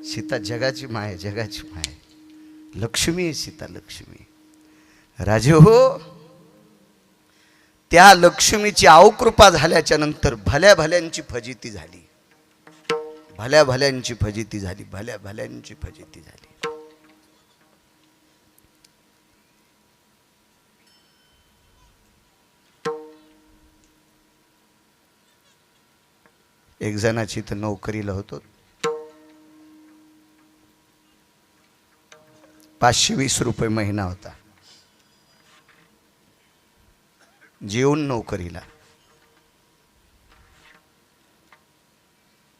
सीता जगाची माय, जगाची माय. लक्ष्मी सीता लक्ष्मी. राजे हो, त्या लक्ष्मीची अवकृपा झाल्याच्या नंतर भल्या भल्यांची फजिती झाली. भल्या भल्यांची फजिती झाली. भल्या भल्यांची फजिती झाली. एक जणाची तर नोकरीला होतो. 520 रुपये महिना होता. जेवून नोकरीला.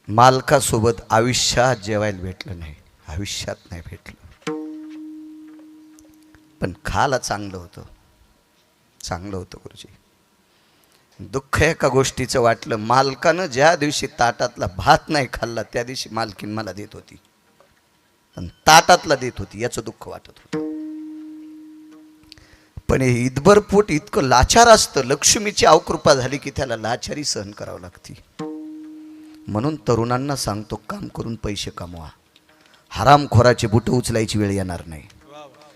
मालकासोबत आयुष्यात जेवायला भेटलं नाही. आयुष्यात नाही भेटलं. पण खायला चांगलं होतं. चांगलं होतं गुरुजी. दुःख एका गोष्टीचं वाटलं. मालकानं ज्या दिवशी ताटातला भात नाही खाल्ला त्या दिवशी मालकीन मला देत होती. पण ताटातला देत होती याचं दुःख वाटत होतं. पण हे इतभर पोट इतकं लाचार असतं. लक्ष्मीची अवकृपा झाली की त्याला लाचारी सहन करावं लागते. म्हणून तरुणांना सांगतो, काम करून पैसे कमवा. हरामखोराचे बुट उचलायची वेळ येणार नाही.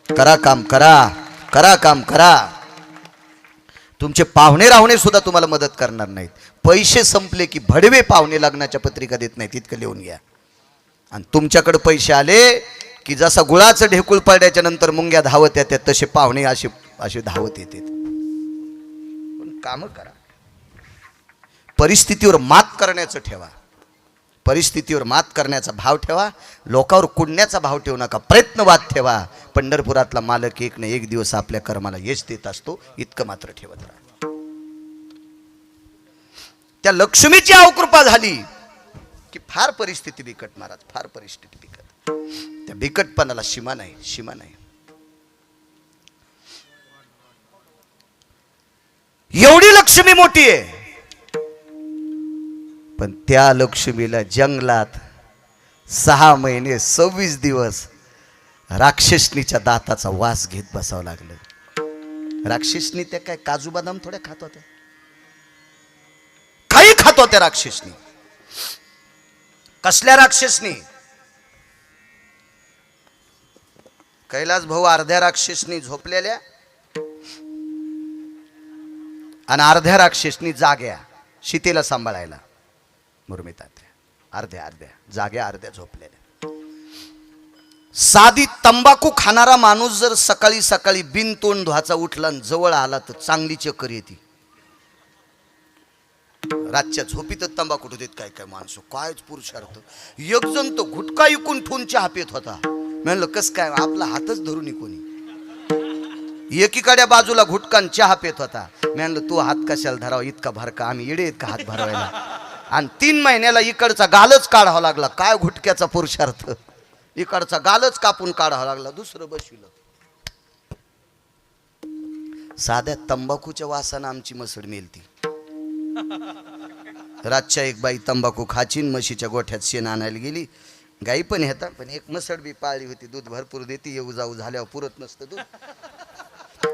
करा काम, करा करा काम करा. तुमचे पाहुणे राहुणे सुद्धा तुम्हाला मदत करणार नाहीत. पैसे संपले की भडवे पाहुणे लग्नाच्या पत्रिका देत नाहीत. इतकं लिहून घ्या. आणि तुमच्याकडे पैसे आले की जसा गुळाचं ढेकूळ पडल्याच्या नंतर मुंग्या धावत येतात तसे पाहुणे असे धावत येतात. पण काम करा. परिस्थितीवर मात करण्याचं ठेवा. परिस्थितीवर मात करण्याचा भाव ठेवा. लोकांवर कुडण्याचा भाव ठेवू नका. प्रयत्नवाद ठेवा. पंढरपुरातला मालक एक ना एक दिवस आपल्या कर्माला यश देत असतो. इतकं मात्र ठेवत राहा. त्या लक्ष्मीची अवकृपा झाली की फार परिस्थिती बिकट. महाराज, फार परिस्थिती बिकट. त्या बिकटपणाला सीमा नाही. सीमा नाही. एवढी लक्ष्मी मोठी आहे. पण त्या लक्ष्मीला जंगलात 6 महिने 26 दिवस राक्षसनीच्या दाताचा वास घेत बसावं लागलं. राक्षसनी त्या काय काजू बदाम थोड्या खात होत्या. काही खात होत्या राक्षसनी. कसल्या राक्षसनी? कैलास भाऊ अर्ध्या राक्षसनी झोपलेल्या आणि अर्ध्या राक्षसनी जाग्या सीतेला सांभाळायला. मुरमितात अर्ध्या जाग्या, अर्ध्या झोपलेल्या. साधी तंबाखू खाणारा माणूस जर सकाळी सकाळी बिन तोंड धुवाचा उठला आणि जवळ आला तर चांगली चक्कर येते. रातच्या झोपीतच तंबाखू देत काय काय माणसं. कायच पुरुषार्थ. एक जण तो गुटखा इकून ठेवून चहा पित होता. म्हणलं कस काय, आपला हातच धरून कोणी. एकीकडे बाजूला घुटकान चहा पित होता. म्हणलं तू हात कशाला धरावा, इतका भरका, आम्ही येडे आहेत का हात भरवायला. आणि 3 महिन्याला इकडचा गालच काढावा लागला. काय घुटक्याचा पुरुषार्थ. इकडचा गालच कापून काढावा लागला. दुसरं बसविलं. साध्या तंबाखूच्या वासानं आमची मसड मेलती. रातच्या एक बाई तंबाखू खाचीन म्हशीच्या गोठ्यात शेण आणायला गेली. गाई पण येतात, पण एक मसड बी पाळली होती. दूध भरपूर देते. येऊ जाऊ झाल्यावर पुरत नसतं दूध.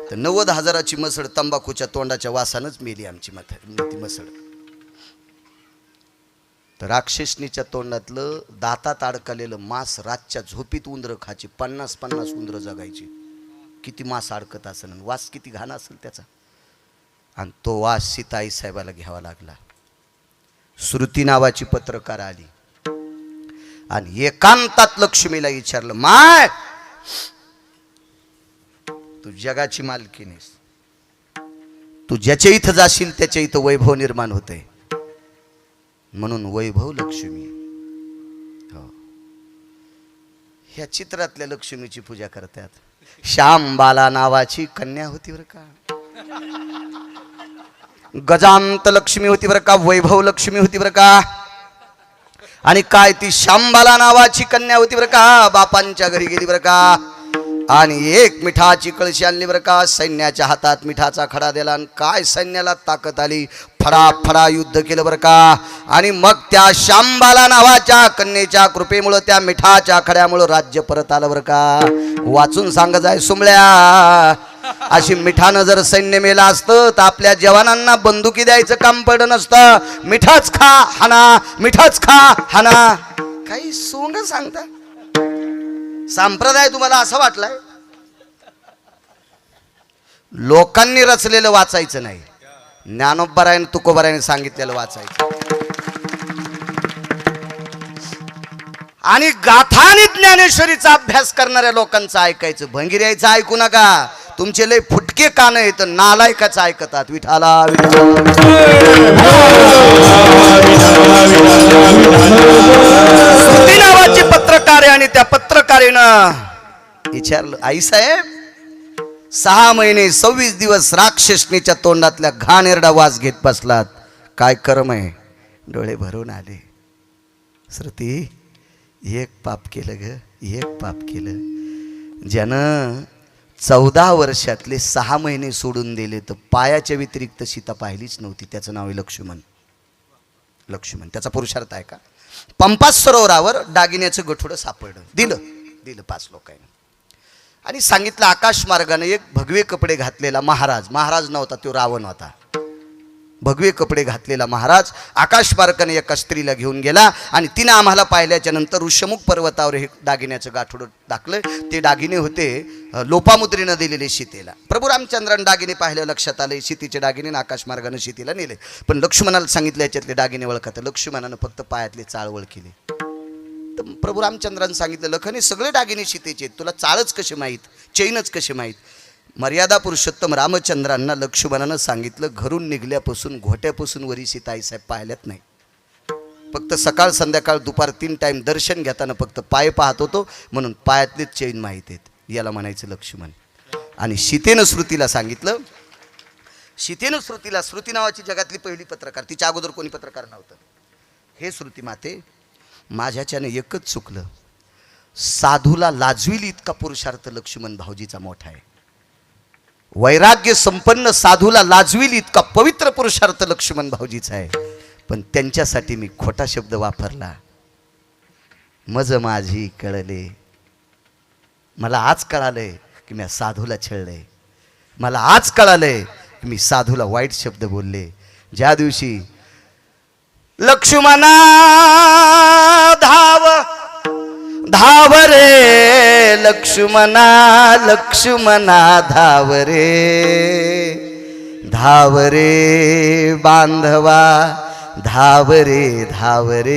तर 90,000ची मसड तंबाखूच्या तोंडाच्या वासानच मेली आमची ती मसड. तर राक्षसनीच्या तोंडातलं दातात अडकलेलं मांस रातच्या झोपीत उंदरं खायची. 50-50 उंदरं जगायची. किती मांस अडकत असेल, वास किती घाण असेल त्याचा. आणि तो वास सीताई साहेबाला घ्यावा लागला. श्रुती नावाची पत्रकार आली आणि एकांतात लक्ष्मीला विचारलं, माय तू जगाची मालकीणीस. तू ज्याच्या इथं जाशील त्याच्या इथं वैभव निर्माण होते. म्हणून वैभव लक्ष्मी. हो, ह्या चित्रातल्या लक्ष्मीची पूजा करतात. श्यामबाला नावाची कन्या होती बरं का. गजांत लक्ष्मी होती बरं का. वैभव लक्ष्मी होती बरं का. आणि काय ती श्यामबाला नावाची कन्या होती बरं का. बापांच्या घरी गेली बरं का. आणि एक मिठाची कळशी आणली बरं का. सैन्याच्या हातात मिठाचा खडा दिला आणि काय सैन्याला ताकद आली. फडा युद्ध केलं बरं का. आणि मग त्या श्यामबाला नावाच्या कन्येच्या कृपेमुळं त्या मिठाच्या खड्यामुळं राज्य परत आलं बरं का. वाचून सांग जाय सुमल्या. अशी मिठानं जर सैन्य मेला असतं तर आपल्या जवानांना बंदुकी द्यायचं काम पडलं नसतं. मिठाच खा हाना, मिठाच खा हाना. काही सोंग सांगता. संप्रदाय तुम्हाला असा वाटलाय? लोकांनी रचलेलं वाचायचं नाही, ज्ञानोबरायने तुकोबरायने सांगितलेलं वाचायचं. आणि गाथा आणि ज्ञानेश्वरीचा अभ्यास करणाऱ्या लोकांचं ऐकायचं. भंगिऱ्याचं ऐकू नका, तुमचे लय फुटके कान आहेत, नालायकाचं ऐकतात. विठाला श्रुती नावाची पत्रकार आहे आणि त्या पत्रकारीनं विचारलं, आई साहेब 6 महिने 26 दिवस राक्षसनीच्या तोंडातल्या घाणेरडा वास घेत बसलात, काय कर्म आहे? डोळे भरून आले. श्रुती, एक पाप केलं ग, एक पाप केलं. ज्यानं 14 वर्षातले 6 महिने सोडून दिले तर पायाच्या व्यतिरिक्त सीता पाहिलीच नव्हती. त्याचं नाव आहे लक्ष्मण. लक्ष्मण त्याचा पुरुषार्थ आहे का? पंपा सरोवरावर दागिन्याचं गठुडं सापडलं, दिलं 5 लोकांनी आणि सांगितलं आकाश मार्गाने एक भगवे कपडे घातलेला महाराज नव्हता, तो रावण होता. भगवे कपडे घातलेला महाराज आकाश मार्गाने एका स्त्रीला घेऊन गेला आणि तिने आम्हाला पाहिल्याच्या नंतर ऋषमुख पर्वतावर हे दागिन्याचं गाठोडं टाकलं. ते दागिने होते लोपामुद्रेनं दिलेले सीतेला. प्रभू रामचंद्राने दागिने पाहिलं, लक्षात आले सीतेचे दागिने आकाश मार्गाने सीतेला नेले. पण लक्ष्मणाला सांगितलं याच्यातले दागिने ओळखत. लक्ष्मणानं फक्त पायातले चाळ ओळखले. तर प्रभू रामचंद्राने सांगितलं, लखने सगळे दागिने सीतेचे, तुला चाळच कसे माहीत, चैनच कसे माहीत? मर्यादा पुरुषोत्तम रामचंद्रांना लक्ष्मणानं सांगितलं, घरून निघल्यापासून घोट्यापासून वरी सीता आईसाहेब पाहिल्यात नाही. फक्त सकाळ संध्याकाळ दुपार 3 टाइम दर्शन घेताना फक्त पाय पाहत होतो, म्हणून पायातलेच चैन माहीत आहेत. याला म्हणायचं लक्ष्मण. आणि सीतेनं श्रुतीला सांगितलं, श्रुती नावाची जगातली पहिली पत्रकार, तिच्या अगोदर कोणी पत्रकार नव्हतं. हे श्रुती माते, माझ्याच्याने एकच चुकलं, साधूला लाजविल इतका पुरुषार्थ लक्ष्मण भाऊजीचा मोठा आहे. वैराग्य संपन्न साधूला लाजविल इतका पवित्र पुरुषार्थ लक्ष्मण भाऊजीचा आहे. पण त्यांच्यासाठी मी खोटा शब्द वापरला. मज माझी कळले, मला आज कळालंय की मी साधूला छळलंय. मला आज कळालंय की मी साधूला वाईट शब्द बोलले. ज्या दिवशी लक्ष्मणा धाव रे लक्ष्मणा धाव रे बांधवा, धाव रे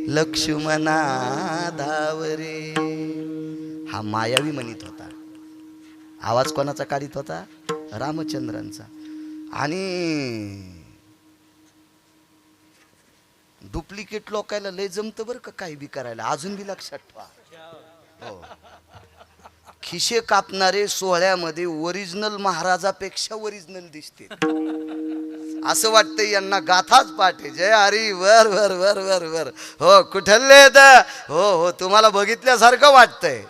लक्ष्मणा धाव रे. हा मायावी म्हणत होता. आवाज कोणाचा काढीत होता? रामचंद्रांचा. आणि डुप्लिकेट लोकायला लय जमतं बरं का काही बी करायला. अजून बी लक्षात ठेवा. हो, खिशे कापणारे सोहळ्यामध्ये ओरिजिनल महाराजापेक्षा ओरिजिनल दिसते. असं वाटतं यांना गाथाच पाठ आहे. जय हरी वर वर वर वर वर. हो कुठले तर हो तुम्हाला बघितल्यासारखं वाटतंय.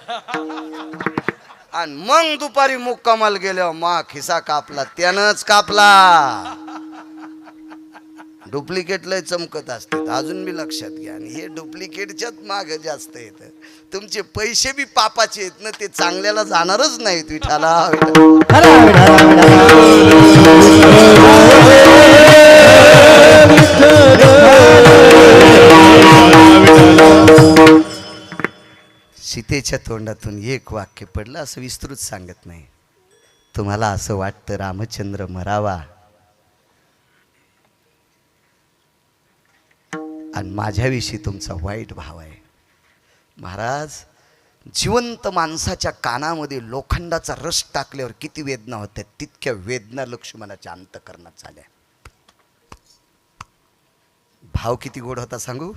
आणि मग दुपारी मुक्कामाल गेल्यावर मा खिसा कापला, त्यानंच कापला. डुप्लिकेट लय चमकत असतात. अजून बी लक्षात घ्या. आणि हे डुप्लिकेटच्याच माग जास्त येतं. तुमचे पैसे बी पापाचे आहेत ना, ते चांगल्याला जाणारच नाहीत. विठाला सीतेच्या तोंडातून एक वाक्य पडलं, असं विस्तृत सांगत नाही. तुम्हाला असं वाटतं रामचंद्र मरावा आणि माझ्याविषयी तुमचा वाईट भाव आहे. महाराज, जिवंत माणसाच्या कानामध्ये लोखंडाचा रस टाकल्यावर किती वेदना होत्या, तितक्या वेदना लक्ष्मणाच्या अंतःकरणात झाल्या. भाव किती गोड होता सांगू?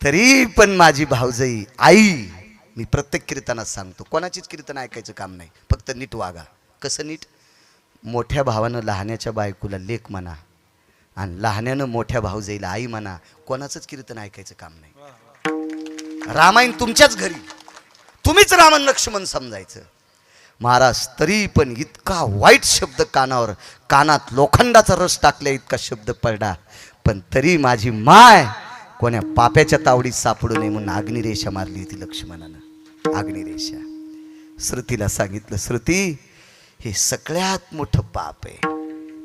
तरी पण माझी भावजई आई, मी प्रत्येक कीर्तनात सांगतो, कोणाचीच कीर्तन ऐकायचं काम नाही, फक्त नीट वागा. कसं नीट? मोठ्या भावानं लहान्याच्या बायकोला लेक म्हणा आणि लहान्यानं मोठ्या भाऊजाईला आई म्हणा. कोणाचंच कीर्तन ऐकायचं काम नाही. रामायण तुमच्याच घरी, तुम्हीच रामन लक्ष्मण समजायचं. महाराज, तरी पण इतका वाईट शब्द कानात लोखंडाचा रस टाकल्या इतका शब्द पडला, पण तरी माझी माय कोण्या पाप्याच्या तावडीत सापडू नये म्हणून अग्निरेषा मारली होती लक्ष्मणानं. अग्निरेषा. श्रुतीला सांगितलं, श्रुती, हे सगळ्यात मोठं पाप आहे.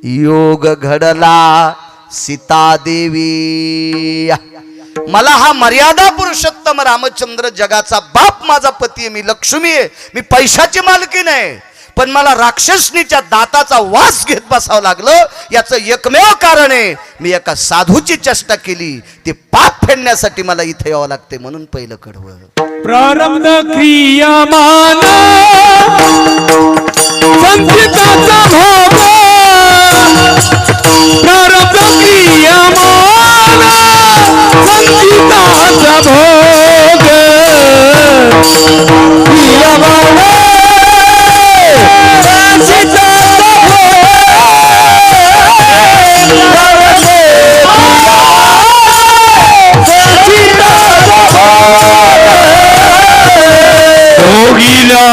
योग घडला सीता देवी, मला हा मर्यादा पुरुषोत्तम रामचंद्र जगाचा बाप माझा पती आहे, मी लक्ष्मी आहे, मी पैशाची मालकी नाही, पण मला राक्षसनीच्या दाताचा वास घेत बसावं लागलं. याचं एकमेव कारण आहे, मी एका साधूची चेष्टा केली, ते पाप फेडण्यासाठी मला इथे यावं लागते, म्हणून पहिलं कडवं. प्रारब्ध क्रियमान संचिताचा भोग, प्रारब्ध क्रियमान संचिताचा भोग, क्रियमान भोगिला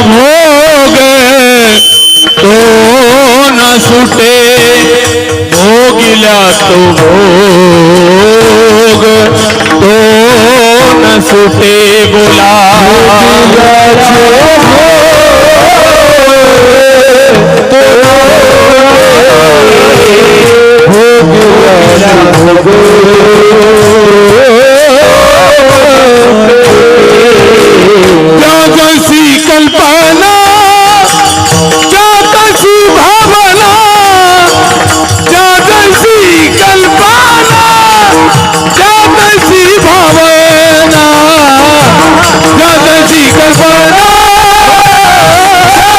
भोग तो न सुटे, भोगिला तो भोग तो न सुटे. बोला जैसी कल्पना, जैसी भावना, जैसी कल्पना, जैसी भावना, जैसी कल्पना,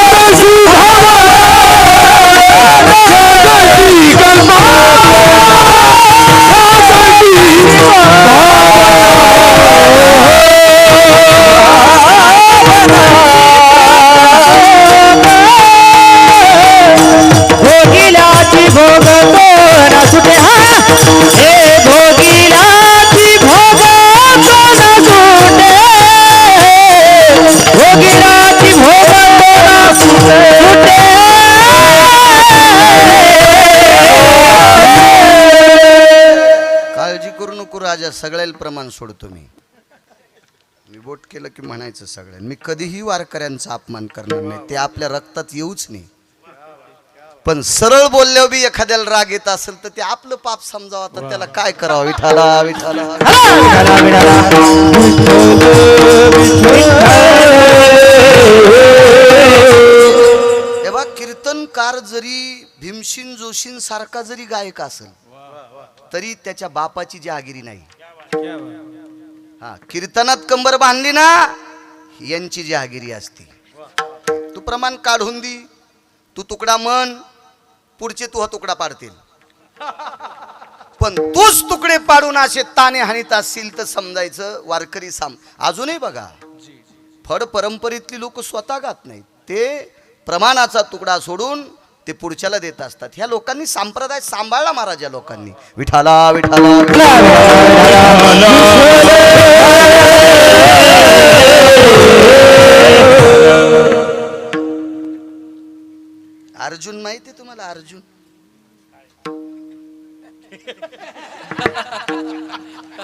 जैसी भावना, जैसी कल्पना, भोगिलाची भोग तो न सुटे, हे भोगिलाची भोग तो न सुटे, भोगिलाची भोग तो न सुटे. काळजी करू नको राजा, सगळ्याला प्रमाण सोडतो मी बोट केलं की म्हणायचं सगळ्यांना. मी कधीही वारकऱ्यांचा अपमान करणार नाही, ते आपल्या रक्तात येऊच नाही. पण सरळ बोलल्यावर बी एखाद्याला राग येत असेल तर ते आपलं पाप समजावं, तर त्याला काय करावं. विठाला विठाला हे बघ, कीर्तनकार जरी भीमसेन जोशीं सारखा जरी गायक असेल तरी त्याच्या बापाची जहागिरी नाही. हा, कीर्तनात कंबर बांधली ना, यांची जहागिरी असते. तू प्रमाण काढून दी, तू तुकडा म्हण, पुढचे तू हा तुकडा पाडतील, पण तूच तुकडे पाडून असे ताने हाणीत असतील तर समजायचं वारकरी अजूनही बघा, फड परंपरेतली लोक स्वतः गात नाहीत, ते प्रमाणाचा तुकडा सोडून ते पुढच्याला देत असतात. ह्या लोकांनी संप्रदाय सांभाळला महाराज, या लोकांनी. विठाला विठाला अर्जुन माहिती तुम्हाला? अर्जुन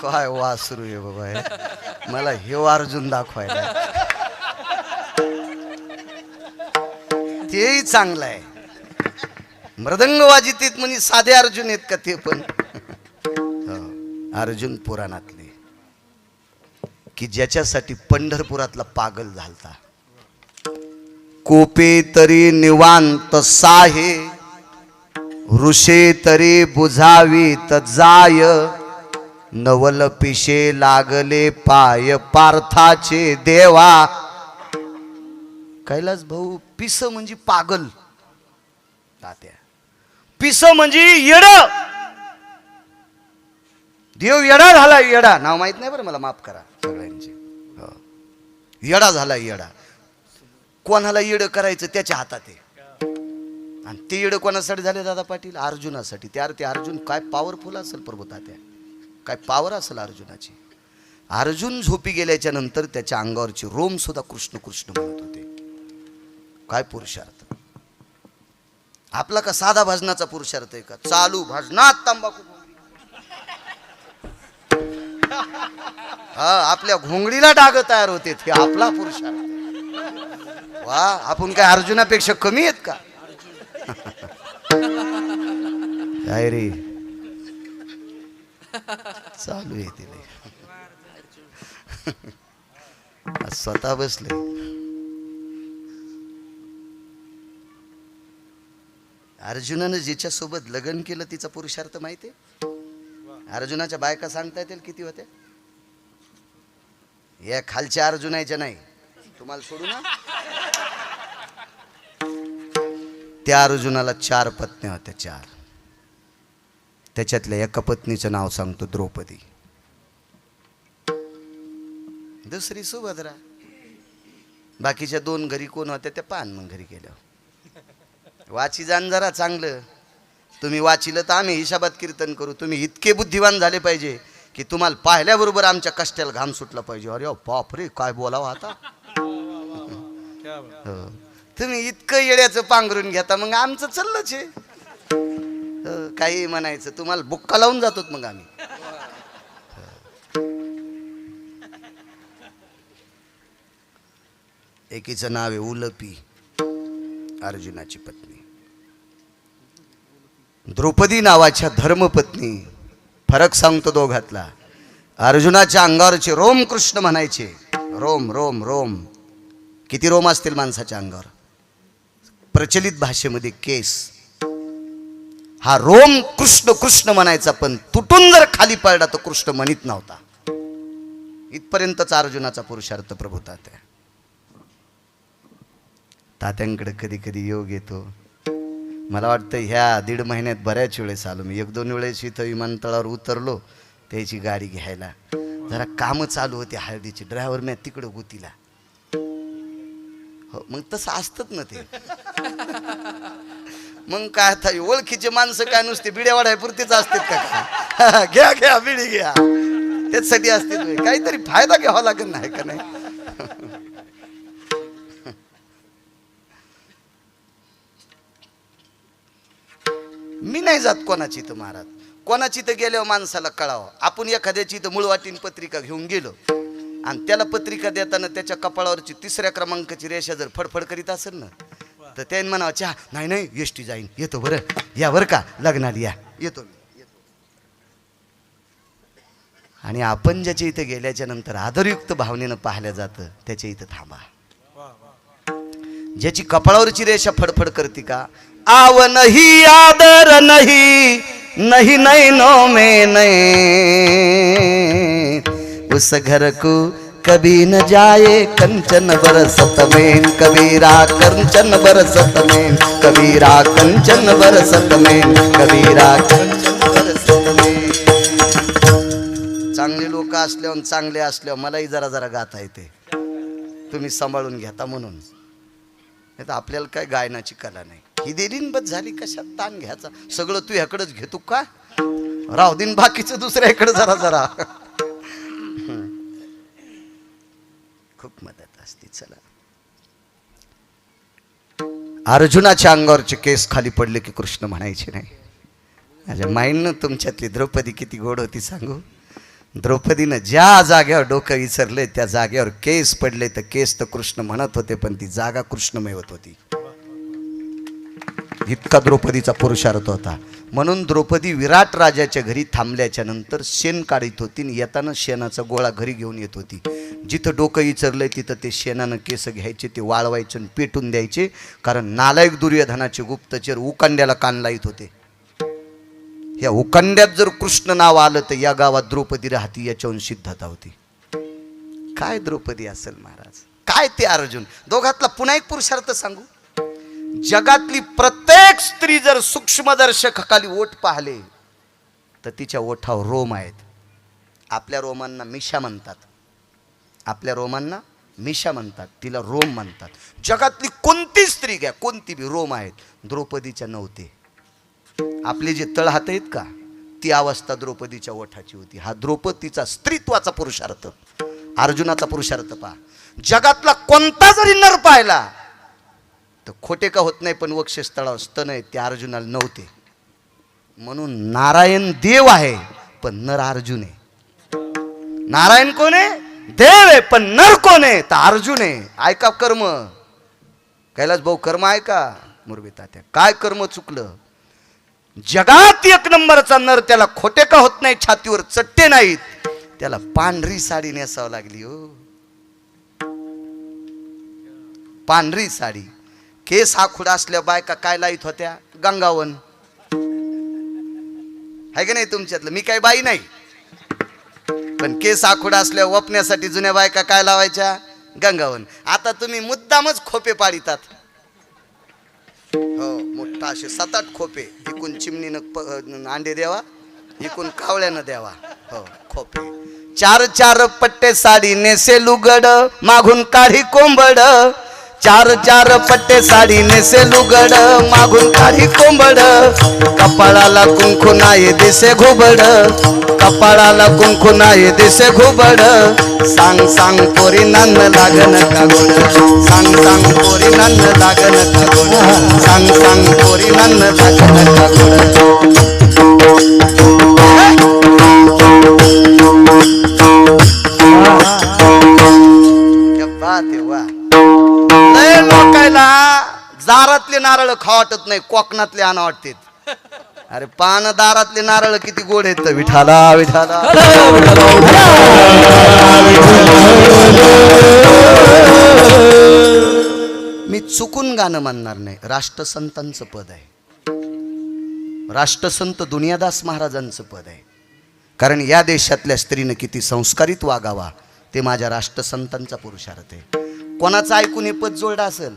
काय वासरू आहे बाबा हे, मला हे अर्जुन दाखवायला तेही चांगलं आहे. मृदंग वाजितीत म्हणजे साधे अर्जुन आहेत का ते पण? अर्जुन पुराणातले, की ज्याच्यासाठी पंढरपुरातला पागल झालता. कोपे तरी निवांत साहे, ऋषे तरी बुझावीत जाय, नवल पिशे लागले पाय पार्थाचे देवा. कैलास भाऊ, पिस म्हणजे पागल, तात्या पिस म्हणजे येड. देव येडा झाला, येडा नाव माहित नाही बरं मला, माफ करा सगळ्यांचे. येडा झाला, येडा. कोणाला येड करायचं त्याच्या हातात आहे, आणि ते येड कोणासाठी झाले दादा पाटील? अर्जुनासाठी. ते अर्जुन काय पॉवरफुल असेल प्रभू तात्या, काय पॉवर असेल अर्जुनाची. अर्जुन झोपी गेल्याच्या नंतर त्याच्या अंगावरची रोम सुद्धा कृष्ण कृष्ण म्हणत होते. काय पुरुषार्थ! आपला का साधा भजनाचा पुरुषार्थ आहे का? चालू भजनात तंबाखू, हा, आपल्या घोंगडीला डाग तयार होते, ते आपला पुरुषार्थ. वा, आपण काय अर्जुनापेक्षा कमी आहेत का? काय रे चालू आहे तिला आज स्वतः बसले. अर्जुनानं जिच्या सोबत लग्न केलं तिचा पुरुषार्थ माहिती आहे? अर्जुनाच्या बायका सांगता येतील किती होत्या? या खालच्या अर्जुनाच्या नाही, तुम्हाला सोडू ना. त्या अर्जुनाला 4 पत्न्या होत्या, 4. त्याच्यातल्या एका पत्नीचं नाव सांगतो, द्रौपदी. दुसरी सुभद्रा. बाकीच्या 2 घरी कोण होत्या त्या पान मग घरी गेल्या. वाची जाण जरा चांगलं. तुम्ही वाचिलं तर आम्ही हिशाबात कीर्तन करू. तुम्ही इतके बुद्धिवान झाले पाहिजे की तुम्हाला पाहिल्याबरोबर आमच्या कष्टाला घाम सुटला पाहिजे. अरे बापरे काय बोलावं आता. हो. तुम्ही इतकं येड्याचं पांघरून घेता मग आमचं चाललंच आहे. काही म्हणायचं तुम्हाला बुक्का लावून जातो मग आम्ही. एकीचं नाव आहे उलपी, अर्जुनाची पत्नी. द्रौपदी नावाच्या धर्मपत्नी. फरक सांगतो दोघातला. अर्जुनाच्या अंगावरचे रोम कृष्ण म्हणायचे. रोम रोम रोम. किती रोम असतील माणसाच्या अंगावर? प्रचलित भाषेमध्ये केस. हा रोम कृष्ण कृष्ण म्हणायचा, पण तुटून जर खाली पडला तर कृष्ण म्हणत नव्हता. इथपर्यंतच अर्जुनाचा पुरुषार्थ प्रभू तात्या. तात्यांकडे कधी कधी योग येतो. मला वाटतं ह्या 1.5 महिन्यात बऱ्याच वेळेस आलो मी. 1-2 वेळेस इथं विमानतळावर उतरलो त्याची गाडी घ्यायला. जरा कामं चालू होती हळदीची. ड्रायव्हर मी तिकडं गुतीला. हो मग तसं असतंच ना ते. मग काय आता ओळखीचे माणसं काय नुसते बिड्या वाढायपुरतीच असतात का? घ्या घ्या बिडी घ्या, त्याचसाठी असते. काहीतरी फायदा घ्यावा लागेल नाही का नाही. मी नाही जात कोणाची तर महाराज. कोणाची तर गेल्यावर माणसाला कळावं. आपण एखाद्याची तर मुळवाटीन पत्रिका घेऊन गेलो आणि त्याला पत्रिका देताना त्याच्या कपाळावरची 3ऱ्या क्रमांकाची रेषा जर फडफड करीत असेल ना तर त्याने म्हणावं चहा नाही नाही एसटी जाईन, येतो बरं या बरं का लग्नाला या, येतो मी. आणि आपण ज्याच्या इथं गेल्याच्या नंतर आदरयुक्त भावनेनं पाहिलं जातं त्याच्या इथं थांबा. ज्याची कपाळावरची रेषा फडफड करते का, आव नहीं आदर नहीं नहीं नैनों में नहीं, उस घर को कभी न जाए कंचन बरसत में, कबीरा कंचन बरसत में, कबीरा कंचन बरसत में, कबीरा कंचन बरसत में. चांगले लोक असल्यावर चांगले असल्यावर मलाही जरा जरा गाता येते. तुम्ही सांभाळून घेता म्हणून. नाही तर आपल्याला काय गायनाची कला नाही. ही देरीन बस झाली, कशात ताण घ्यायचा. सगळं तू ह्याकडेच घेतो का, राहू दिन बाकीचं दुसऱ्याकडे जरा जरा. खूप मदत असते. चला, अर्जुनाच्या अंगावरचे केस खाली पडले की कृष्ण म्हणायचे नाही. माझ्या माईंनं तुमच्यातली द्रौपदी किती गोड होती सांगू. द्रौपदीनं ज्या जागेवर डोकं विसरले त्या जागेवर केस पडले तर केस तर कृष्ण म्हणत होते, पण ती जागा कृष्णमय होत होती. इतका द्रौपदीचा पुरुषार्थ होता. म्हणून द्रौपदी विराट राजाच्या घरी थांबल्याच्या नंतर शेण काढीत होती. येताना शेणाचा गोळा घरी घेऊन येत होती. जिथं डोकं विचारलंय तिथं ते शेणानं केस घ्यायचे, ते वाळवायचे आणि पेटून द्यायचे. कारण नालायक दुर्योधनाचे गुप्तचर उकांड्याला कान लाईत होते. या उकांड्यात जर कृष्ण नाव आलं तर या गावात द्रौपदी राहती याच्याहून सिद्धता होती. काय द्रौपदी असेल महाराज, काय ते अर्जुन. दोघातला पुन्हा एक पुरुषार्थ सांगू. जगातली प्रत्येक स्त्री जर सूक्ष्मदर्शकाखाली ओठ पाहिले तर तिच्या ओठावर रोम आहेत. आपल्या रोमांना मिशा म्हणतात. आपल्या रोमांना मिशा म्हणतात, तिला रोम म्हणतात. जगातली कोणती स्त्री घ्या, कोणती बी रोम आहेत. द्रौपदीच्या नव्हते. आपले जे तळहात आहेत का, ती अवस्था द्रौपदीच्या ओठाची होती. हा द्रौपदीचा स्त्रीत्वाचा पुरुषार्थ. अर्जुनाचा पुरुषार्थ पहा. जगातला कोणता जरी नर पाहिला तर खोटे का होत नाही, पण वक्षस्थळावर स्तन आहेत, ते अर्जुनाला नव्हते. म्हणून नारायण देव आहे पण नर अर्जुन आहे. नारायण कोण आहे? देव आहे, पण नर कोण आहे? तर अर्जुन आहे. ऐका कर्म. कैलास भाऊ कर्म आहे का? मुरबी तात्या काय कर्म चुकलं? जगात एक नंबरचा नर, त्याला खोटे का होत नाही, छातीवर चट्टे नाहीत, त्याला पांढरी साडी नेसावं लागली हो. पांढरी साडी. केस आखुडा असल्या बायका काय लाईत होत्या? गंगावन. आहे की नाही तुमच्यातलं? मी काय बाई नाही, पण केस आखुडा असल्या वपण्यासाठी जुन्या बायका काय लावायच्या? गंगावन. आता तुम्ही मुद्दामच खोपे पाडितात. हो, मोठा असे 7-8 खोपे, इकून चिमणीनं अंडे द्यावा, इकून कावळ्यानं द्यावा. हो, खोपे. 4-4 पट्टे साडी नेसे लुगड, मागून काढी कोंबड. 4-4 पट्टे साडी नेसे लुगड, मागून काढी कोंबड. कपाळाला कुंकू नाही दिसे घुबड, कपाळाला कुंकू नाही दिसे घुबड. सांग सांग पोरी नन्न लागन का गोड, सांग सांग पोरी नन्न लागन का गोड, सांग सांग पोरी नन्न लागन का गोड. लय लोकायला दारातले नारळ खावा वाटत नाही, कोकणातले आणा वाटते. अरे पान दारातले नारळ किती गोड आहेत. विठाला विठाला. मी चुकून गाणं म्हणणार नाही. राष्ट्रसंतांचं पद आहे, राष्ट्रसंत दुनियादास महाराजांचं पद आहे. कारण या देशातल्या स्त्रीनं किती संस्कारित वागावा ते माझ्या राष्ट्रसंतांचा पुरुषार्थ आहे. कोणाचं ऐकून हे पद जोडलं असेल?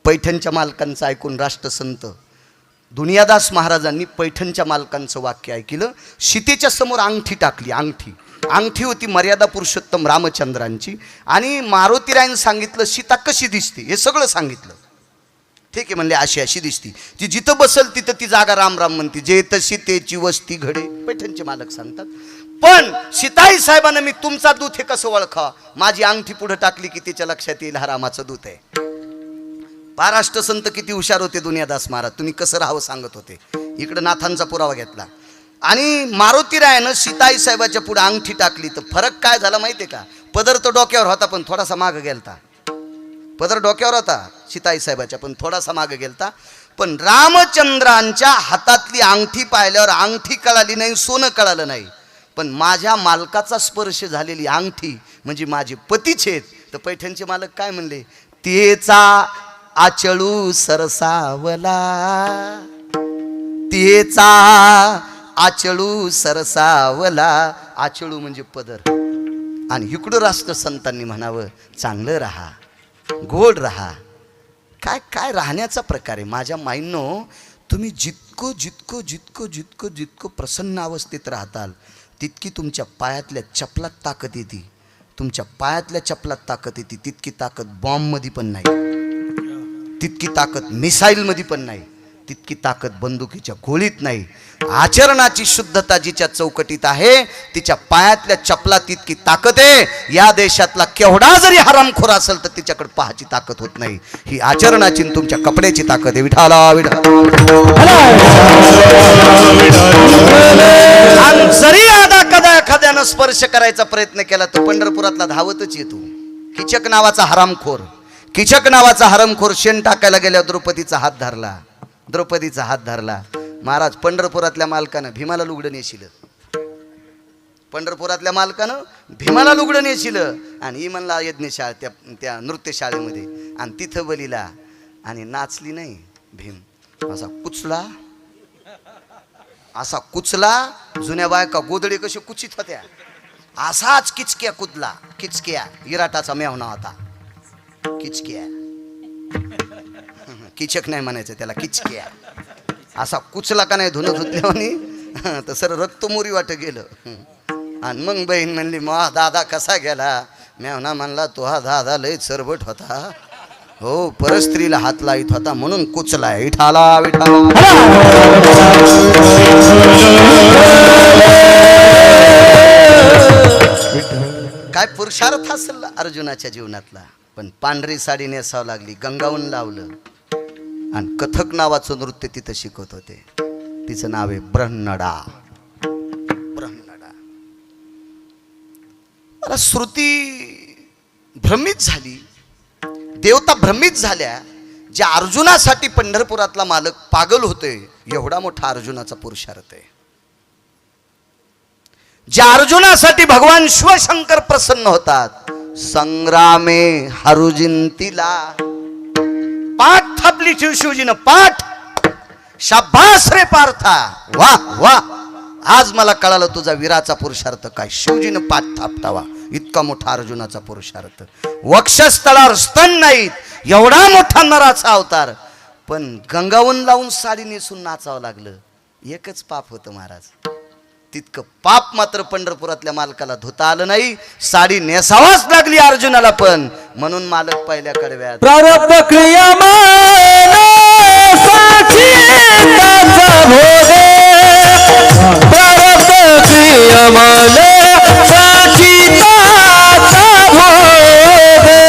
पैठणच्या मालकांचं ऐकून राष्ट्रसंत दुनियादास महाराजांनी पैठणच्या मालकांचं वाक्य ऐकलं. सीतेच्या समोर अंगठी टाकली. अंगठी होती मर्यादा पुरुषोत्तम रामचंद्रांची. आणि मारुतीरायन सांगितलं सीता कशी दिसते हे सगळं सांगितलं. ठीक आहे म्हणले, अशी अशी दिसती, ती जिथं बसल तिथं ती जागा राम राम म्हणते, जे तशी तेची वस्ती घडे. पैठणचे मालक सांगतात. पण सीताई साहेबांना मी तुमचा दूत हे कसं ओळखा? माझी अंगठी पुढे टाकली की तिच्या लक्षात येईल हा रामाचं दूत आहे. महाराष्ट्र संत किती हुशार होते दुनियादास महाराज. तुम्ही कसं राहावं सांगत होते. इकडं नाथांचा पुरावा घेतला. आणि मारुतीरायानं सीताई साहेबाच्या पुढे अंगठी टाकली. तर फरक काय झाला माहितीये का? पदर तर डोक्यावर होता पण थोडासा मागं गेलता. पदर डोक्यावर होता सीताई साहेबाच्या पण थोडासा मागं गेलता. पण रामचंद्रांच्या हातातली अंगठी पाहिल्यावर अंगठी कळाली नाही, सोनं कळालं नाही, पण माझ्या मालकाचा स्पर्श झालेली अंगठी म्हणजे माझे पतीच आहेत. तर पैठणचे मालक काय म्हणले? तेचा आचळू सरसावला, तेचा आचळू सरसावला. आचळू म्हणजे पदर. आणि इकडं राष्ट्रसंतांनी म्हणावं चांगलं राहा, गोड राहा. काय काय राहण्याचा प्रकार आहे. माझ्या माईंनो, तुम्ही जितकं जितकं जितकं जितकं जितकं प्रसन्न अवस्थेत राहताल तितकी तुमच्या पायातल्या चपलात ताकद येते. तुमच्या पायातल्या चपलात ताकद येते तितकी ताकद बॉम्बमध्ये पण नाही, तितकी ताकद मिसाईलमध्ये पण नाही, तितकी ताकद बंदुकीच्या गोळीत नाही. आचरणाची शुद्धता जिच्या चौकटीत आहे तिच्या पायातल्या चपलात तितकी ताकद आहे. या देशातला केवढा जरी हरामखोर असेल तर तिच्याकडे पाहायची ताकद होत नाही. ही आचरणाची तुमच्या कपड्याची ताकद आहे. विठाला विठाला. जरी आदा कदा एखाद्यानं स्पर्श करायचा प्रयत्न केला तर पंढरपुरातला धावतच येतो. किचक नावाचा हरामखोर, किचक नावाचा हरामखोर शेण टाकायला गेल्यावर द्रौपदीचा हात धरला, द्रौपदीचा हात धरला. महाराज पंढरपुरातल्या मालकानं भीमाला लुगडं नेशिलं, पंढरपुरातल्या मालकानं भीमाला लुगडं नेशिलं. आणि ही म्हणला यज्ञशाळा त्या नृत्यशाळेमध्ये आणि तिथं बलीला. आणि नाचली नाही भीम, असा कुचला, असा कुचला. जुन्या बायका गोदडे कसे कुचित होत्या असाच किचक्या कुदला. किचक्या इराटाचा मेवना होता. किचक्या, किचक नाही म्हणायचं त्याला, किचक्या. असा कुचला का नाही धुणं धुतल्याने तर सर रक्तमोरी वाट गेलं. आणि मग बहीण म्हणली मा दादा कसा गेला? मेवना म्हणला तो हा दादा लय चरबट होता, हो परस्त्रीला हात लाईत होता म्हणून कुचलाय. विठाला विठाला. काय पुरुषार्थ असेल अर्जुनाच्या जीवनातला. पण पांढरी साडी नेसावं लागली, गंगावून लावलं आणि कथक नावाचं नृत्य तिथं शिकवत होते. तिचं नाव आहे ब्रह्नडा. ब्रह्नडा. मला श्रुती भ्रमित झाली, देवता भ्रमित झाल्या ज्या अर्जुनासाठी पंढरपुरातला मालक पागल होते, एवढा मोठा अर्जुनाचा पुरुषार्थ आहे. ज्या अर्जुनासाठी भगवान शिवशंकर प्रसन्न होतात, संग्रामे हरुजिंतीला पाठ थापली शिवजीनं, पाठ. शाबास रे पार्था, वा वा. आज मला कळालं तुझा वीराचा पुरुषार्थ काय. शिवजीनं पाठ थापटावा, इतका मोठा अर्जुनाचा पुरुषार्थ. वक्षस्थळावर स्तन नाहीत, एवढा मोठा नराचा अवतार, पण गंगावन लावून साडी नेसून नाचावं लागलं. एकच पाप होतं महाराज, तितकं पाप मात्र पंढरपुरातल्या मालकाला धुता आलं नाही. साडी नेसावाच लागली अर्जुनाला पण. म्हणून मालक पहिल्या कडव्यात प्रारब्ध क्रियामान साची त्याचा भोगे, प्रारब्ध क्रियामान साची त्याचा भोगे,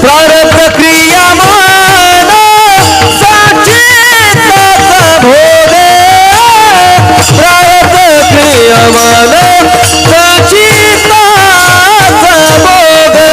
प्रारब्ध क्रियामान साची त्याचा भोगे, प्रारब्ध क्रियामान साची त्याचा भोगे.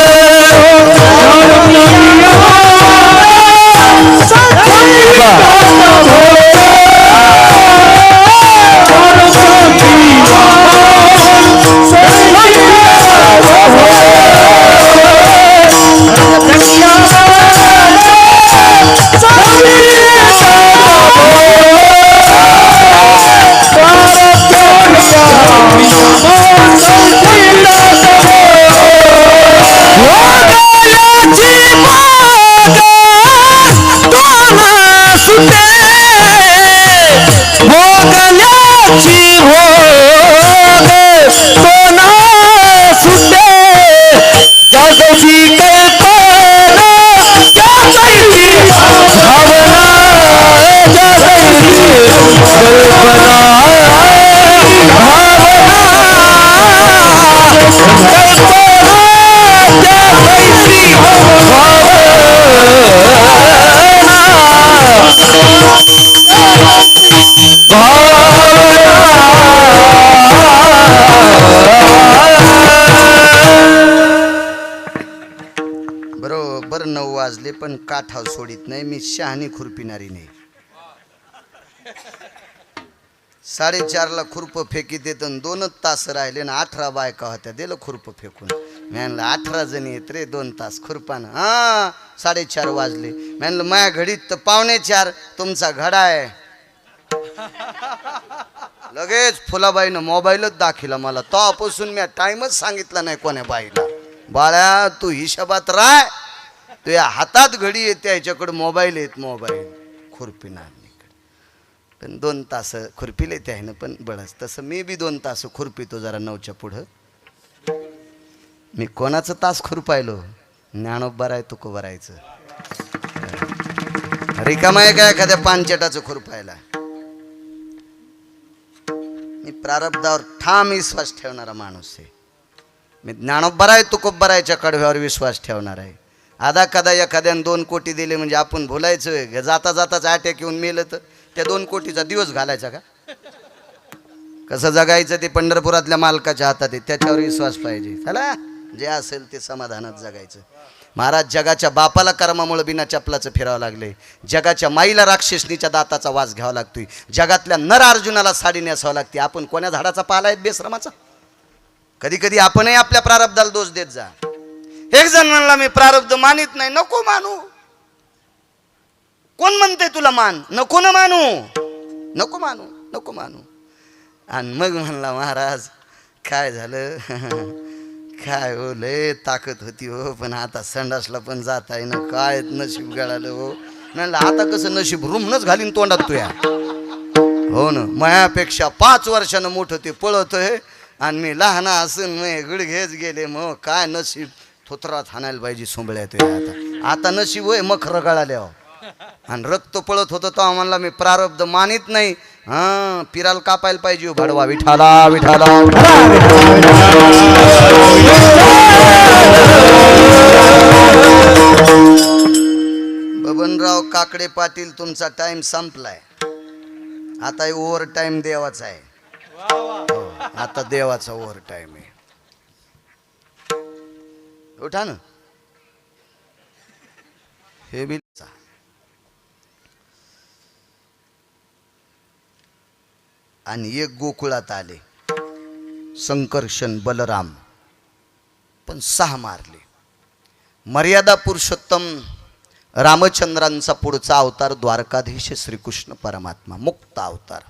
बरोबर 9 वाजले पण काठाव सोडित नाही. मी शहाणी खुरपिणारी नाही. 4:30ला खुरप फेकीत येत, 2 तास राहिले ना 18 बायका होत्या, दिलं खुरप फेकून. म्हणलं 18 जणी येत रे 2 तास खुरपानं. 4:30 वाजले. म्हणलं माझ्या घडीत तर 3:45 तुमचा घडा आहे. लगेच फुलाबाईनं मोबाईलच दाखिला मला. तेव्हापासून मी टाइमच सांगितला नाही कोण्या बाईला. बाळ्या तू हिशोबात राय, तुझ्या हातात घडी येते, ह्याच्याकडे मोबाईल येत, मोबाईल खुरपिणार पण 2 तास खुरपिले ते आहे ना. पण बळच तसं मी बी 2 तास खुरपितो जरा 9च्या पुढं. मी कोणाचं तास खुरपायलो, ज्ञानोबा आहे तुको भरायचं रिकामा आहे का एखाद्या पानचटाचं खुरपायला. मी प्रारब्धावर ठाम विश्वास ठेवणारा माणूस आहे. मी ज्ञानोबा आहे तुकोबरायच्या कडव्यावर विश्वास ठेवणार आहे. आधा कदा एखाद्यानं 2 कोटी दिले म्हणजे आपण भुलायचं. जाता जाताच अटॅक येऊन मेलं तर त्या 2 कोटीचा दिवस घालायचा का? कसं जगायचं ते पंढरपुरातल्या मालकाच्या हातात आहे, त्याच्यावर विश्वास पाहिजे. चला जे असेल ते समाधानात जगायचं. महाराज जगाच्या बापाला कर्मामुळे बिना चपलाचं फिरावं लागले. जगाच्या माईला राक्षसनीच्या दाताचा वास घ्यावा लागतोय. जगातल्या नर अर्जुनाला साडी नेसावं लागते. आपण कोण्या झाडाचा पाला आहेत बेश्रमाचा? कधी कधी आपणही आपल्या प्रारब्धाला दोष देत जा. एक जण म्हणला मी प्रारब्ध मानित नाही. नको मानू. कोण म्हणते तुला मान? नको ना मानू, नको मानू, नको मानू. आणि मग म्हणला महाराज काय झालं काय हो लय ताकद होती हो, पण आता संडासला पण जात आहे ना. काय नशीब गळालं हो. म्हणलं आता कसं नशीब रुमनच घालीन तोंडात तुया. हो ना, मायापेक्षा 5 वर्षानं मोठं ते पळतोय आणि मी लहान असून मग गुडघेच गेले. मग काय नशीब थोतरात हाणायला पाहिजे सोंबळ्यात. आता नशीब होय मखर गळाल्या आणि रक्त पळत होतं तेव्हा म्हणला मी प्रारब्ध मानित नाही. पिराल कापायला पाहिजे भडवा. विठाला विठाला बबनराव काकडे पाटील तुमचा टाइम संपलाय. आता ओव्हर टाइम देवाचा आहे. आता देवाचा ओव्हर टाइम आहे. उठा ना. हे बी आणि एक गोकुळात आले, संकर्षण बलराम, पण 6 मारले. मर्यादा पुरुषोत्तम रामचंद्रांचा पुढचा अवतार द्वारकाधीश श्रीकृष्ण परमात्मा, मुक्त अवतार.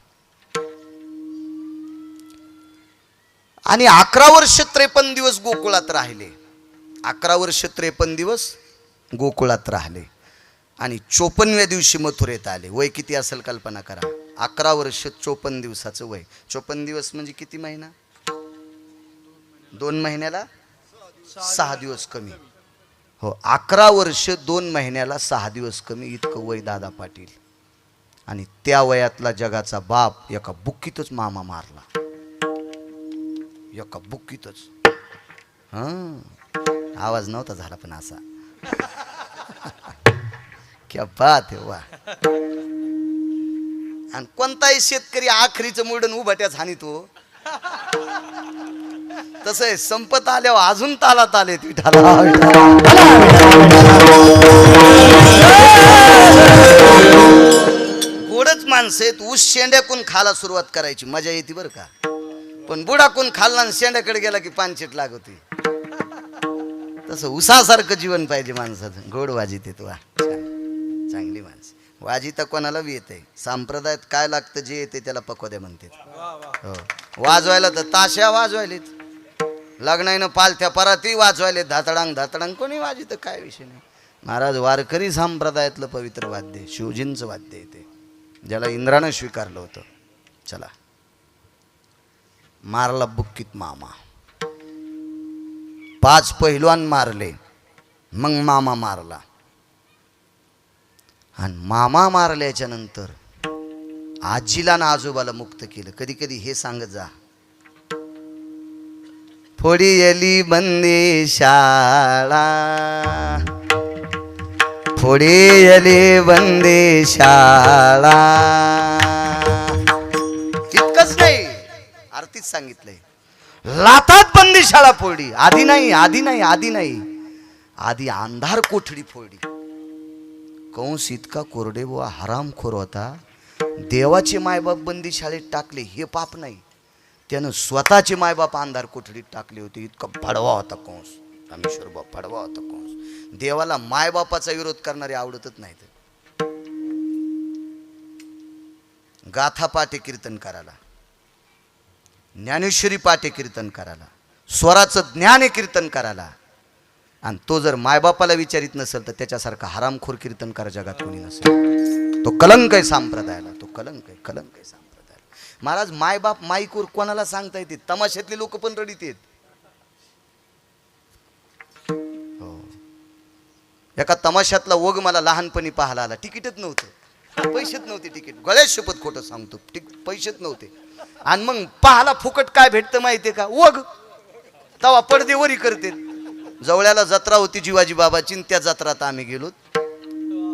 आणि 11 वर्ष 53 दिवस गोकुळात राहिले. 11 वर्ष 53 दिवस गोकुळात राहिले आणि 54व्या दिवशी मथुरेत आले. वय किती असेल कल्पना करा. 11 वर्ष 54 दिवसाचं वय. 54 दिवस म्हणजे किती महिना? 2 महिन्याला 6 दिवस कमी. हो, 11 वर्ष 2 महिन्याला 6 दिवस कमी, इतकं वय दादा पाटील. आणि त्या वयातला जगाचा बाप एका बुक्कीतच मामा मारला, एका बुक्कीतच. आवाज नव्हता झाला पण असा. क्या बात है वा. आणि कोणताही शेतकरी आखरीचं मुडन उभाट्याच हानीतो. तसं आहे, संपत आल्यावर अजून तालात आले विठाला. गोडच माणसं आहेत. ऊस शेंड्याकून खायला सुरुवात करायची, मजा येते बरं का. पण बुडाकून खाल्ला आणि शेंड्याकडे गेला की पानचेट लागते. तसं उसासारखं जीवन पाहिजे माणसाचं. गोड वाजीत येतो. चांगली माणसं वाजी तर कोणाला बी येते. संप्रदायात काय लागतं जे येते त्याला पकवाद्या म्हणते. हो, वाजवायला तर ताश्या वाजवायलेत, लग्नानं पालथ्या पराती वाजवायले, धातडांग धातडांग कोणी वाजी तर काय विषय नाही. महाराज वारकरी संप्रदायातलं पवित्र वाद्य, शिवजींचं वाद्य येते, ज्याला इंद्रानं स्वीकारलं होतं. चला, मारला बुक्कीत मामा. 5 पहिलवान मारले, मग मामा मारला. आणि मामा मारल्याच्या नंतर आजीला ना आजोबाला मुक्त केलं. कधी कधी हे सांगत जा, फोडीयली बंदी शाळा, फोडीयली बंदी शाळा. इतकंच नाही, आरतीच सांगितलंय, लातात बंदी शाळा फोडली. आधी नाही, आधी नाही, आधी नाही, आधी अंधार कोठडी फोडली. कंस इतका कोरडे बुवा हरामखोर होता. देवाचे मायबाप बंदी शाळेत टाकले हे पाप नाही, त्यानं स्वतःचे मायबाप अंधार कोठडीत टाकले होते. इतका भडवा होता कंस, रामेश्वर बाप भडवा होता कंस. देवाला मायबापाचा विरोध करणारे आवडतच नाहीत. गाथा पाठे कीर्तन करायला, ज्ञानेश्वरी पाठे कीर्तन करायला, स्वराचं ज्ञान कीर्तन करायला, आणि तो जर मायबापाला विचारित नसेल तर त्याच्यासारखा हरामखोर कीर्तनकार जगात कोणी नसेल. तो कलंक आहे संप्रदायाला, तो कलंक आहे, कलंक आहे संप्रदायाला. महाराज मायबाप माईकवर कोणाला सांगता येते. तमाशातले लोक पण रडीत आहेत. हो, एका तमाशातला ओघ मला लहानपणी पाहायला आला. तिकीटच नव्हतं, पैसेच नव्हते तिकीट. गळ्यात शपथ खोटं सांगतो, पैसेच नव्हते. आणि मग पाहायला फुकट काय भेटतं माहितीये का? ओघ. तवा पडदेवरी करते. जवळ्याला जत्रा होती जिवाजी बाबाची, त्या जत्रात आम्ही गेलो.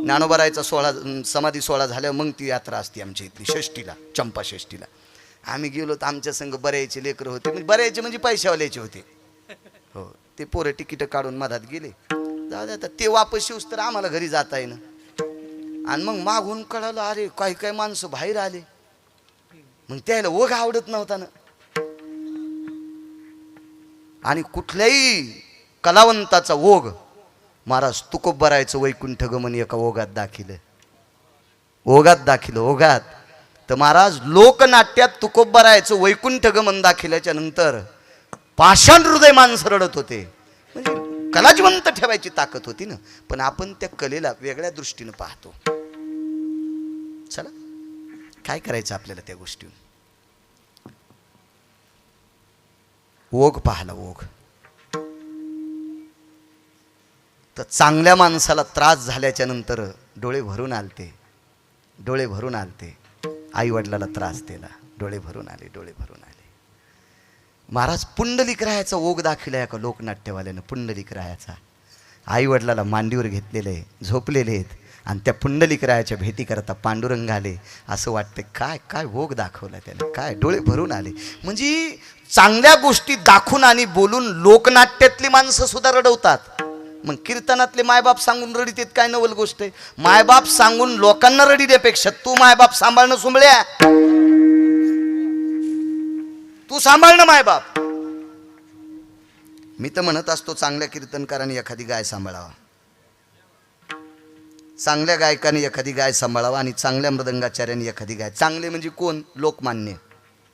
ज्ञानोबारायचा सोहळा, समाधी सोहळा झाल्यावर मग ती यात्रा असते आमच्या इथली, षष्टीला, चंपा षष्टीला. आम्ही गेलो तर आमच्या संग बऱ्याचे लेकरं होते. म्हणजे बऱ्याचे म्हणजे पैशावाल्याचे होते. हो, ते पोरं तिकीट काढून मधात गेले. जाऊ द्या, ते वापस येऊस तर आम्हाला घरी जाता येईना. आणि मग मागून कळालं, अरे काही काही माणसं बाहेर आले. मग त्याला ओघ आवडत नव्हता ना. आणि कुठल्याही कलावंताचा ओघ महाराज तुकोबरायचं वैकुंठ गमन एका ओघात दाखिलं, ओघात दाखिलं, ओघात. तर महाराज लोकनाट्यात तुकोबरायचं वैकुंठ गमन दाखिल्याच्या नंतर पाषाण हृदय माणसं रडत होते. म्हणजे कला जिवंत ठेवायची ताकद होती ना. पण आपण त्या कलेला वेगळ्या दृष्टीनं पाहतो. चला, काय करायचं आपल्याला त्या गोष्टी. ओघ पाहला, ओघ. तर चांगल्या माणसाला त्रास झाल्याच्या नंतर डोळे भरून आलते, डोळे भरून आलते. आई वडिलाला त्रास दिला, डोळे भरून आले, डोळे भरून आले. महाराज पुंडलिक रायाचा ओघ दाखविला एका लोकनाट्यवाल्यानं. पुंडलिक रायाचा आई वडिलाला मांडीवर घेतलेले, झोपलेले आहेत. आणि त्या पुंडलिक रायाच्या भेटी करता पांडुरंग आले. असं वाटतं काय काय ओघ दाखवला त्याने, काय डोळे भरून आले. म्हणजे चांगल्या गोष्टी दाखवून आणि बोलून लोकनाट्यातली माणसं सुद्धा रडवतात. मग कीर्तनातले मायबाप सांगून रडीत काय नवल गोष्ट आहे. मायबाप सांगून लोकांना रडी देपेक्षा तू मायबाप सांभाळणं सुंबळ्या. तू सांभाळ ना मायबाप. मी तर म्हणत असतो चांगल्या कीर्तनकाराने एखादी गाय सांभाळावा, चांगल्या गायकाने एखादी गाय सांभाळावा आणि चांगल्या मृदंगाचार्याने एखादी गाय. चांगले म्हणजे कोण? लोकमान्य,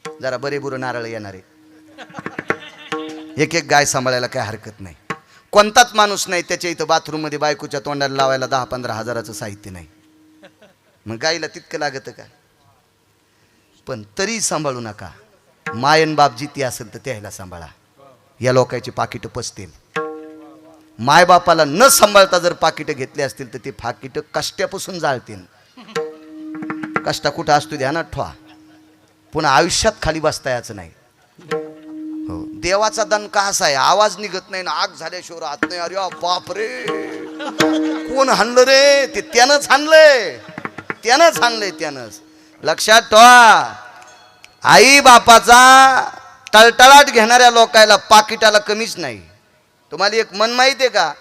जरा बरे बुरं नारळ येणारे. एक एक गाय सांभाळायला काय हरकत नाही. कोणताच माणूस नाही त्याच्या इथं बाथरूममध्ये बायकोच्या तोंडाला लावायला 10-15 हजाराचं साहित्य नाही. मग गायीला तितकं लागतं का? पण तरी सांभाळू नका. मायन बाप जिती असेल तर त्याला सांभाळा. या लोकांची पाकिटं पसतील. मायबापाला न सांभाळता जर पाकिटं घेतली असतील तर ते पाकिटं कष्ट्यापासून जाळतील. कष्टा कुठं असतो ध्यानात ठेवा. पुन्हा आयुष्यात खाली बसता याचं नाही. हो, देवाचा दणका असा आहे, आवाज निघत नाही ना, आग झाल्याशिवाय राहत नाही. अरे बाप रे, कोण हाणलं रे? ते त्यानंच हाणलंय, त्यानंच हाणलंय, त्यानंच. लक्षात ठेवा, आई बापाचा टळटळाट घेणाऱ्या लोकायला पाकिटाला कमीच नाही. तुम्हाला एक मन माहिती आहे का?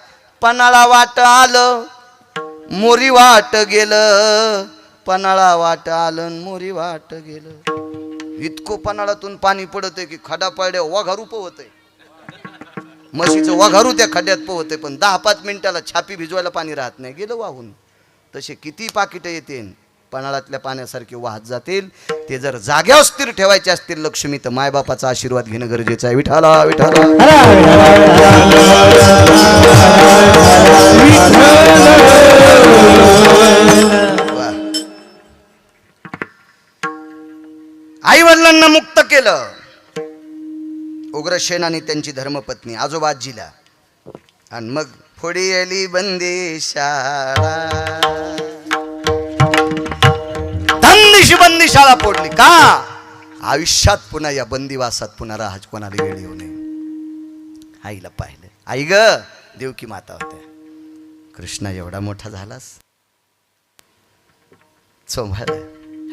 पन्हाळा वाट आलं मोरी वाट गेलं, पन्हाळा वाट आलं मोरी वाट गेलं. इतकं पन्हाळातून पाणी पडतंय की खडा पडल्या वाघारू पोहतंय. म्हशीचं वाघारू त्या खड्ड्यात पोहतंय, पण 10-5 मिनिटाला छापी भिजवायला पाणी राहत नाही, गेलं वाहून. तसे किती पाकिटं येतील पन्हाळ्यातल्या पाण्यासारखे वाहत जातील. ते जर जाग्यावर स्थिर ठेवायचे असतील लक्ष्मी, तर मायबापाचा आशीर्वाद घेणं गरजेचं आहे. विठाला विठाला. आई वडिलांना मुक्त केलं उग्रसेन आणि त्यांची धर्मपत्नी आजोबाजीला, आणि मग पुढे आली बंदीशाळा. धनदिशी बंदीशाळा फोडली का? आयुष्यात पुन्हा या बंदिवासात पुन्हा राहायची कोणाला वेळ येऊ नये. आईला पाहिलं. आई ग देवकी माता होत्या. कृष्णा एवढा मोठा झालास, सोमवार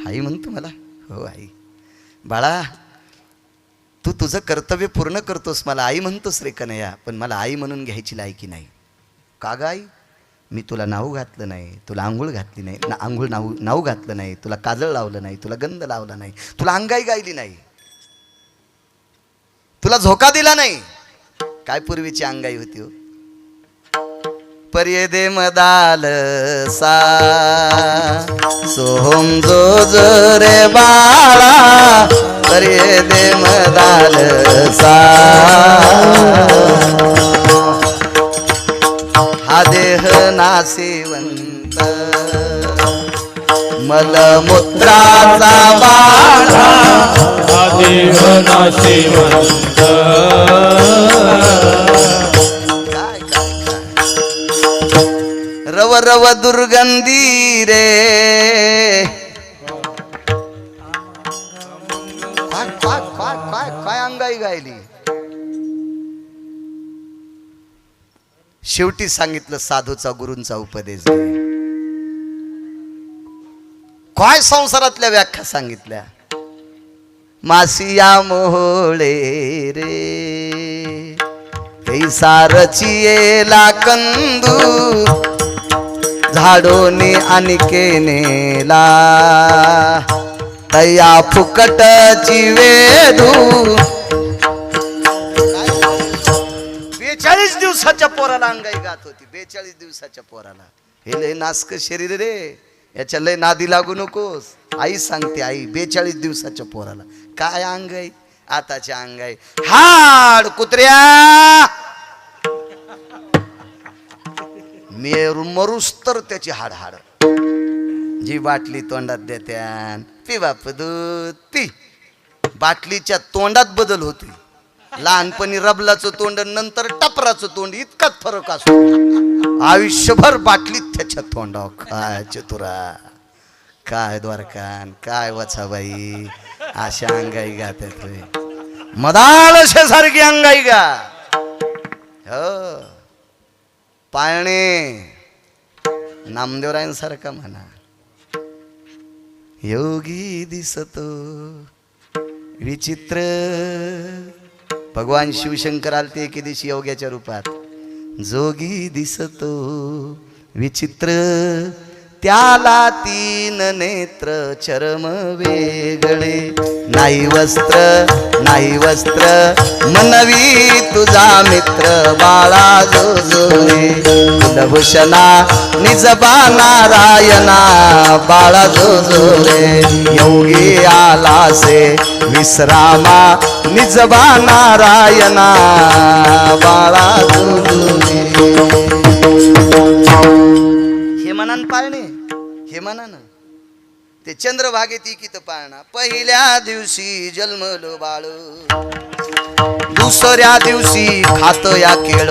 आई म्हणतो मला. हो आई. बाळा तू तुझं कर्तव्य पूर्ण करतोस, मला आई म्हणतोस रे कन्हैया, पण मला आई म्हणून घ्यायची लायकी नाही. का ग आई? मी तुला नाऊ घातलं नाही, तुला आंघोळ घातली नाही, नाऊ घातलं नाही, तुला काजळ लावलं नाही, तुला गंध लावला नाही, तुला अंगाई गायली नाही, तुला झोका दिला नाही. काय पूर्वीची अंगाई होती हो. पर्ये दे मदाल सा सोहम जो रे बाळा, पर्ये दे मदाल सा. हा देह नाशिवंत मलमूत्राचा बाळा, हा देह नाशिवंत. रव रव दुर्गंधी रे, काय अंगाई गायली. शेवटी सांगितलं साधूचा गुरूंचा उपदेश. काय संसारातल्या व्याख्या सांगितल्या. मासिया मोहळे रे कैसारचियेला कंदू, झाडोने आणि केनेला तया फुकटची वेधू. 42 दिवसाच्या पोराला अंगाई गात होती. 42 दिवसाच्या पोराला. हे लय नासक शरीर रे, याच्या लय नादी लागू नकोस. आई सांगते, आई 42 दिवसाच्या पोराला काय अंगाई. आताच्या अंगाई हाड कुत्र्या मरूस तर त्याची हाड हाड. जी बाटली तोंडात देत्यान पी बाप दूध पी. बाटलीच्या तोंडात बदल होती. लहानपणी रबलाचं तोंड, नंतर टपराचं तोंड, इतकाच फरक असतो. आयुष्यभर बाटलीत त्याच्या तोंडावर. काय चतुरा, काय द्वारकान, काय वचाबाई, अशा अंगाई गातात. मदाल सारखी अंगाई गा. हो पाळणे नामदेवरायांसारखा म्हणा. योगी दिसतो विचित्र. भगवान शिवशंकर आलते एके दिवशी योग्याच्या रूपात. जोगी दिसतो विचित्र त्याला तीन नेत्र चरम वेगळे, नाही वस्त्र मनवी तुझा मित्र बाळा जो रे, कुलभूषणा निजबा नारायणा बाळा जो रे, योगी आलासे विश्रामा निजबा नारायणा बाळा जो रे. हे मनान पाळणे, हे मनानं ते चंद्रभागेती कित पाळणा. पहिल्या दिवशी जन्मलो बाळ, दुसऱ्या दिवशी खात या केळ,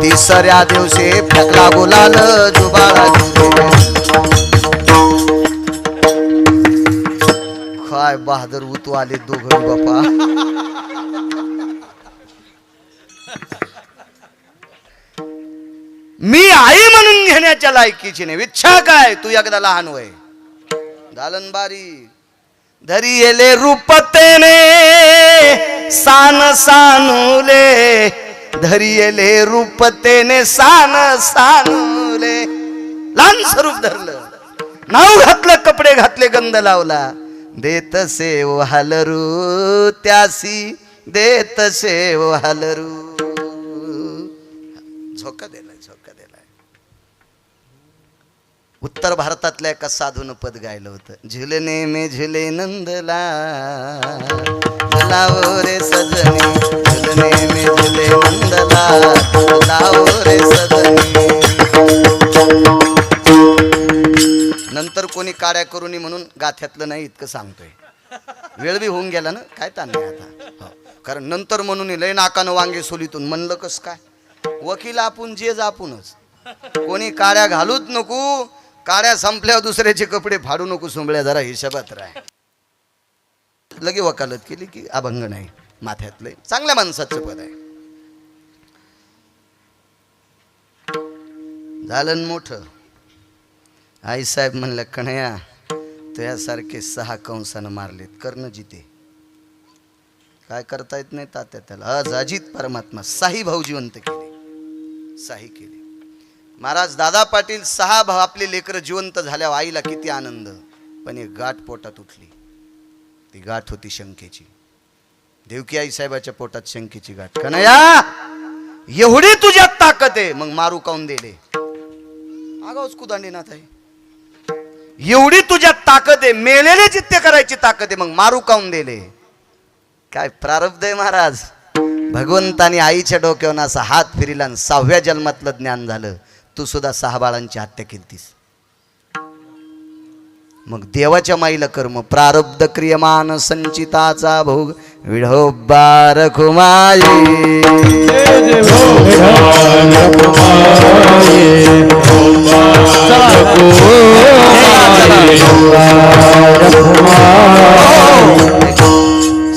तिसऱ्या दिवशी फेकला गुलाल जुबाळा. काय बहादर उतू आले दोघं बापा. मी आई म्हणून घेण्याच्या लायकीची नाही. इच्छा काय, तू एकदा लहान वय दालन बारी धरी येले रूपतेने सान सानुले, धरी येले रूपतेने सान सानुले. लहान स्वरूप धरलं, नाव घातलं, कपडे घातले, गंध लावला. देत सेव हालरू त्यासी, देत सेव हालरू. झोका दिलाय. उत्तर भारतातल्या एका साधून पद गायलं होतं. झुलने में झुले नंदला लाओ रे सजनी, झुलने में झुले नंदला लाओ रे सजनी. नंतर कोणी काड्या करू नये म्हणून गाथ्यातलं नाही इतकं सांगतोय. वेळ बी होऊन गेला ना, काय ताण नाही आता. कारण नंतर म्हणून लय नाकानं वांगे सोलीतून म्हणलं कस काय. वकील आपण जे आपणच, कोणी काड्या घालूच नको. काड्या संपल्यावर दुसऱ्याचे कपडे फाडू नको. सुंबळ्या जरा हिशोबात राह. लगे वकालत केली की अभंग नाही माथ्यातले. चांगल्या माणसाचं पद आहे. झालं मोठं. आईसाहेब म्हणलं कन्हैया तुझ्यासारखे 6 कंसानं मारलेत, कर्ण जिते. काय करता येत नाही तात्या त्याला. आज अजित परमात्मा 6 भाऊ जिवंत केले, 6 केले. महाराज दादा पाटील 6 भाऊ आपले लेकर जिवंत झाल्यावर आईला किती आनंद. पण एक गाठ पोटात उठली. ती गाठ होती शंकेची. देवकी आई साहेबाच्या पोटात शंकेची गाठ. कन्हैया एवढी तुझ्यात ताकद आहे, मग मारू काऊन दिले. आगाऊच कुदांडीनाथ आहे. एवढी तुझ्यात ताकद आहे, मेलेले चित्ते करायची ताकद आहे, मग मारू काऊन दिले. काय प्रारब्ध आहे महाराज. भगवंतानी आईच्या डोक्यावर असा हात फिरिला आणि 6व्या जन्मातलं ज्ञान झालं. तू सुद्धा 6 बाळांची हत्या केलतीस. मग देवाच्या माईला कर्म. प्रारब्ध क्रियमान संचिताचा भोग विढोबा रखुमाई.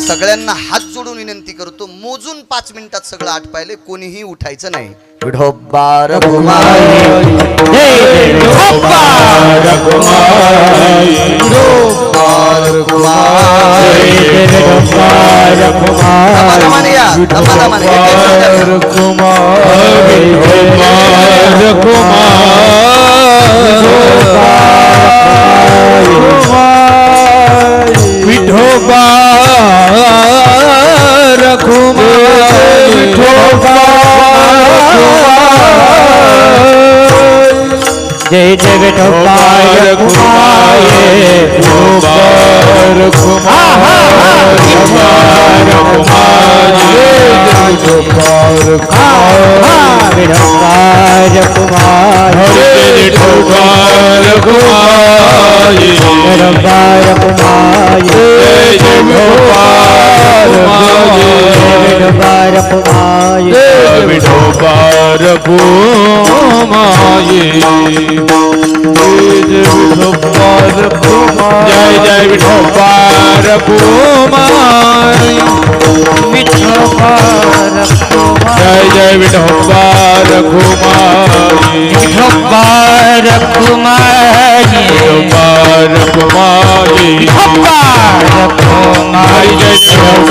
सगळ्यांना हात जोडून विनंती करतो. मोजून 5 मिनिटात सगळं आठ पाहिले. कोणीही उठायचं नाही. विढोबा रखुमाई, विढोबा रखुमाई, विढोबा रखुमाई, विढोबा रखुमाई, विढोबा जय जय विठोबा रखुमाई, विठोबा रखुमाई, विठोबा रखुमाई, विठोबा रखुमाई, विठोबा रखुमाई, विठोबा रखुमाई, विठोबा रखुमाई, विठोबा रखुमाई, विठोबा रखुमाई. जय जय विठोबा रखुमाई, विठोबा रखुमाई, जय जय विठोबा रखुमाई, विठोबा रखुमाई, विठोबा रखुमाई, विठोबा रखुमाई, जय जय